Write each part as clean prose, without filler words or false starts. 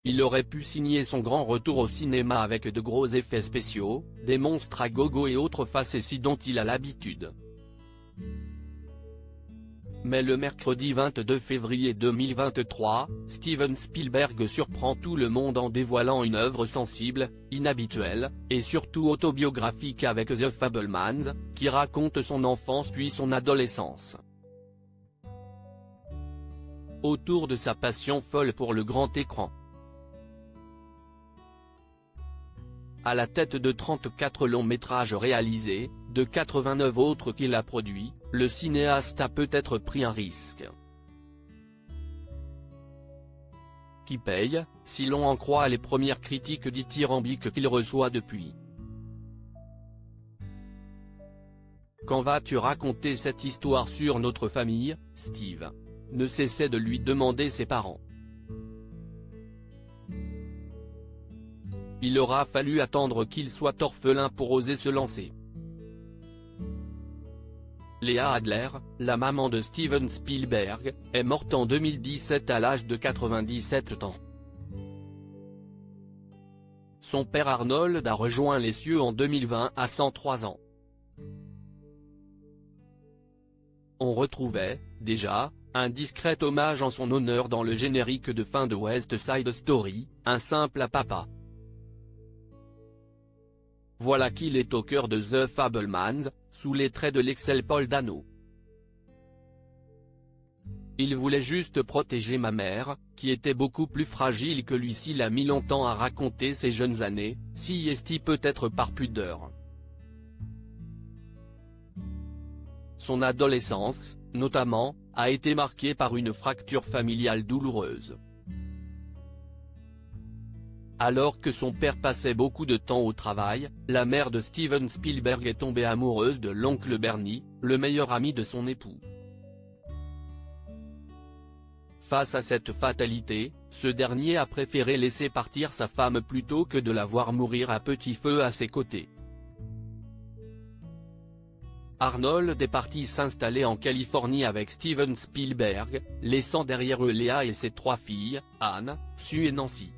il aurait pu signer son grand retour au cinéma avec de gros effets spéciaux, des monstres à gogo et autres facéties dont il a l'habitude. Mais le mercredi 22 février 2023, Steven Spielberg surprend tout le monde en dévoilant une œuvre sensible, inhabituelle, et surtout autobiographique avec The Fabelmans, qui raconte son enfance puis son adolescence. Autour de sa passion folle pour le grand écran. À la tête de 34 longs métrages réalisés, de 89 autres qu'il a produits, le cinéaste a peut-être pris un risque. Qui paye, si l'on en croit les premières critiques dithyrambiques qu'il reçoit depuis. Quand vas-tu raconter cette histoire sur notre famille, Steve ? Ne cessait de lui demander ses parents. Il aura fallu attendre qu'il soit orphelin pour oser se lancer. Léa Adler, la maman de Steven Spielberg, est morte en 2017 à l'âge de 97 ans. Son père Arnold a rejoint les cieux en 2020 à 103 ans. On retrouvait, déjà, un discret hommage en son honneur dans le générique de fin de West Side Story, un simple à papa. Voilà qu'il est au cœur de The Fabelmans, sous les traits de l'excellent Paul Dano. Il voulait juste protéger ma mère, qui était beaucoup plus fragile que lui. S'il a mis longtemps à raconter ses jeunes années, si est-il peut-être par pudeur. Son adolescence, notamment, a été marquée par une fracture familiale douloureuse. Alors que son père passait beaucoup de temps au travail, la mère de Steven Spielberg est tombée amoureuse de l'oncle Bernie, le meilleur ami de son époux. Face à cette fatalité, ce dernier a préféré laisser partir sa femme plutôt que de la voir mourir à petit feu à ses côtés. Arnold est parti s'installer en Californie avec Steven Spielberg, laissant derrière eux Léa et ses 3 filles, Anne, Sue et Nancy.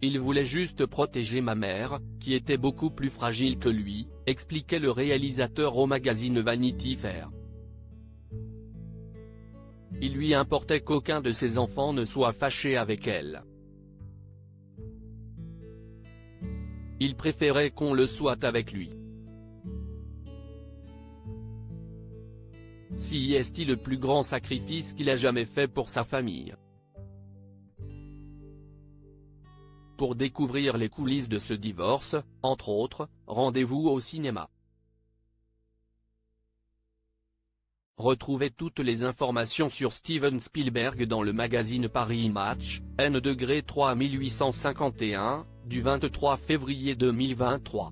Il voulait juste protéger ma mère, qui était beaucoup plus fragile que lui, expliquait le réalisateur au magazine Vanity Fair. Il lui importait qu'aucun de ses enfants ne soit fâché avec elle. Il préférait qu'on le soit avec lui. Si est-il le plus grand sacrifice qu'il a jamais fait pour sa famille. Pour découvrir les coulisses de ce divorce, entre autres, rendez-vous au cinéma. Retrouvez toutes les informations sur Steven Spielberg dans le magazine Paris Match, N°3 1851, du 23 février 2023.